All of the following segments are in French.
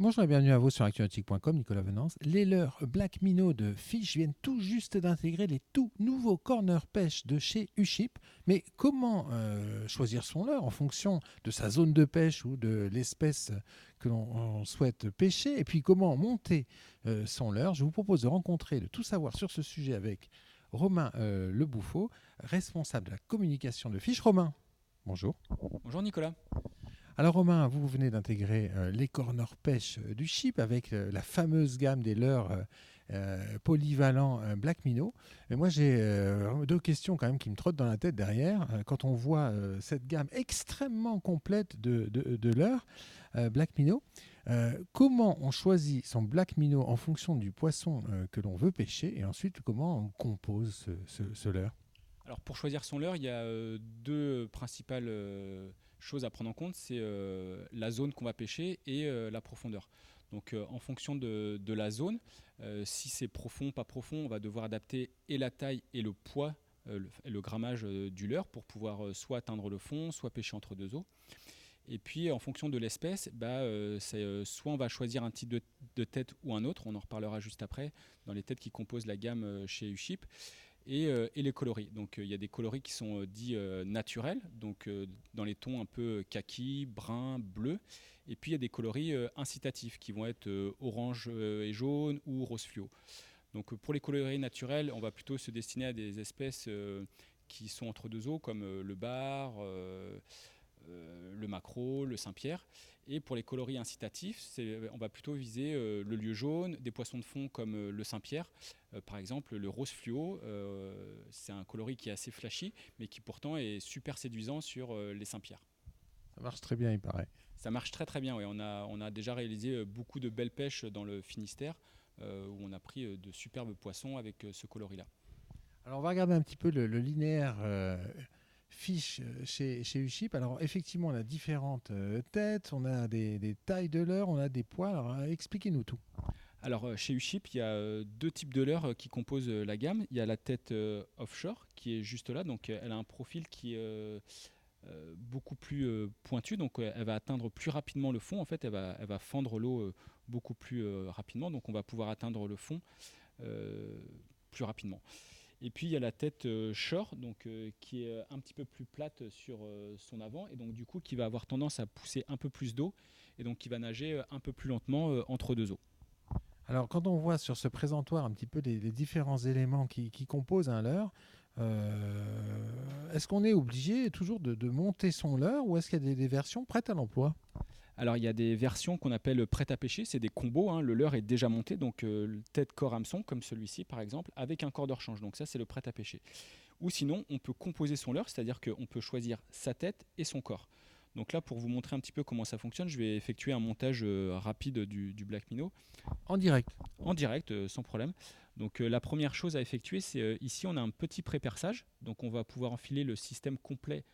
Bonjour et bienvenue à vous sur actionautique.com, Nicolas Venance. Les leurres Black Minnow de Fish viennent tout juste d'intégrer les tout nouveaux corners pêche de chez Uship. Mais comment choisir son leurre en fonction de sa zone de pêche ou de l'espèce que l'on souhaite pêcher? Et puis comment monter son leurre? Je vous propose de rencontrer, de tout savoir sur ce sujet avec Romain Le Bouffot, responsable de la communication de Fish. Romain, bonjour. Bonjour Nicolas. Alors Romain, vous venez d'intégrer les corners pêche du Chip avec la fameuse gamme des leurres polyvalents Black Minnow. Et moi j'ai deux questions quand même qui me trottent dans la tête derrière. Quand on voit cette gamme extrêmement complète de leurres Black Minnow, comment on choisit son Black Minnow en fonction du poisson que l'on veut pêcher et ensuite comment on compose ce leurre? Alors pour choisir son leurre, il y a deux principales choses à prendre en compte, c'est la zone qu'on va pêcher et la profondeur. Donc en fonction de la zone, si c'est profond, pas profond, on va devoir adapter et la taille et le poids, le grammage du leurre pour pouvoir soit atteindre le fond, soit pêcher entre deux eaux. Et puis en fonction de l'espèce, soit on va choisir un type de tête ou un autre, on en reparlera juste après, dans les têtes qui composent la gamme chez Uship. Et les coloris. Donc il y a des coloris qui sont dits naturels, donc dans les tons un peu kaki, brun, bleu. Et puis il y a des coloris incitatifs qui vont être orange et jaune ou rose fluo. Donc pour les coloris naturels, on va plutôt se destiner à des espèces qui sont entre deux eaux, comme le bar, le maquereau, le Saint-Pierre. Et pour les coloris incitatifs, on va plutôt viser le lieu jaune, des poissons de fond comme le Saint-Pierre. Par exemple, le rose fluo, c'est un coloris qui est assez flashy, mais qui pourtant est super séduisant sur les Saint-Pierre. Ça marche très bien, il paraît. Ça marche très très bien, ouais. On a déjà réalisé beaucoup de belles pêches dans le Finistère, où on a pris de superbes poissons avec ce coloris-là. Alors on va regarder un petit peu le linéaire fiche chez Uship. Alors effectivement, on a différentes têtes, on a des tailles de leurre, on a des poids. Alors expliquez-nous tout. Alors chez Uship, il y a deux types de leurres qui composent la gamme. Il y a la tête offshore qui est juste là, donc elle a un profil qui est beaucoup plus pointu, donc elle va atteindre plus rapidement le fond. En fait, elle va fendre l'eau beaucoup plus rapidement, donc on va pouvoir atteindre le fond euh, plus rapidement. Et puis il y a la tête shore, donc qui est un petit peu plus plate sur son avant, et donc du coup qui va avoir tendance à pousser un peu plus d'eau, et donc qui va nager un peu plus lentement entre deux eaux. Alors quand on voit sur ce présentoir un petit peu les différents éléments qui composent un leurre, est-ce qu'on est obligé toujours de monter son leurre ou est-ce qu'il y a des versions prêtes à l'emploi? Alors il y a des versions qu'on appelle prêt à pêcher, c'est des combos, hein. Le leurre est déjà monté, donc tête corps hameçon comme celui-ci par exemple, avec un corps de rechange. Donc ça c'est le prêt à pêcher. Ou sinon on peut composer son leurre, c'est-à-dire qu'on peut choisir sa tête et son corps. Donc là pour vous montrer un petit peu comment ça fonctionne, je vais effectuer un montage rapide du Black Minnow En direct. en direct sans problème. Donc la première chose à effectuer, c'est ici on a un petit pré-perçage, donc on va pouvoir enfiler le système complet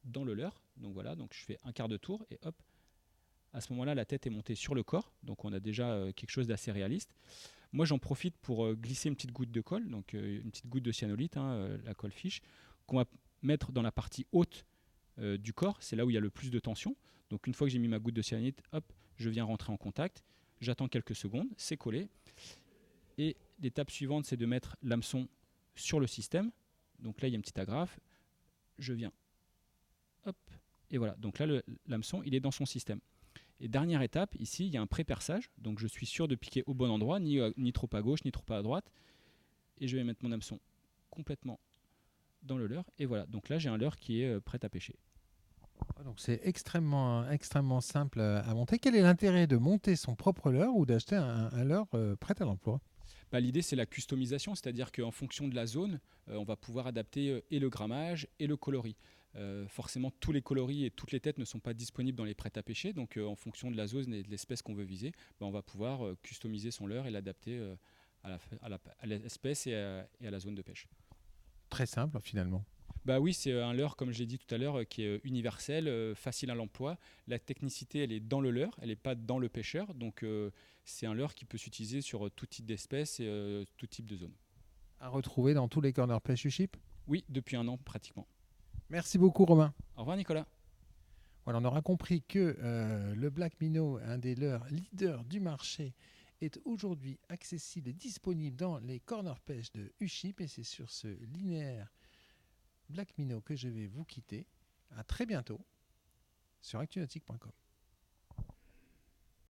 dans le leurre. Donc voilà, donc je fais un quart de tour et hop, à ce moment-là, la tête est montée sur le corps, donc on a déjà quelque chose d'assez réaliste. Moi, j'en profite pour glisser une petite goutte de colle, donc une petite goutte de cyanolite, hein, la colle fiche, qu'on va mettre dans la partie haute du corps, c'est là où il y a le plus de tension. Donc une fois que j'ai mis ma goutte de cyanolite, hop, je viens rentrer en contact, j'attends quelques secondes, c'est collé. Et l'étape suivante, c'est de mettre l'hameçon sur le système. Donc là, il y a une petite agrafe, je viens, hop, et voilà. Donc là, l'hameçon, il est dans son système. Et dernière étape, ici, il y a un pré-perçage. Donc je suis sûr de piquer au bon endroit, ni trop à gauche, ni trop à droite. Et je vais mettre mon hameçon complètement dans le leurre. Et voilà, donc là, j'ai un leurre qui est prêt à pêcher. Donc c'est extrêmement simple à monter. Quel est l'intérêt de monter son propre leurre ou d'acheter un leurre prêt à l'emploi? Bah, l'idée, c'est la customisation, c'est-à-dire qu'en fonction de la zone, on va pouvoir adapter et le grammage et le coloris. Forcément, tous les coloris et toutes les têtes ne sont pas disponibles dans les prêts à pêcher, donc en fonction de la zone et de l'espèce qu'on veut viser, bah, on va pouvoir customiser son leurre et l'adapter à l'espèce et à la zone de pêche. Très simple finalement. Bah oui, c'est un leurre, comme je l'ai dit tout à l'heure, qui est universel, facile à l'emploi. La technicité, elle est dans le leurre, elle n'est pas dans le pêcheur. Donc c'est un leurre qui peut s'utiliser sur tout type d'espèce et tout type de zone. À retrouver dans tous les corners pêche du Chip. Oui, depuis un an pratiquement. Merci beaucoup Romain. Au revoir Nicolas. Voilà. Voilà, on aura compris que le Black Minnow, un des leurs leaders du marché, est aujourd'hui accessible et disponible dans les corners pêche de Uship. Et c'est sur ce linéaire Black Minnow que je vais vous quitter. À très bientôt sur actunautique.com.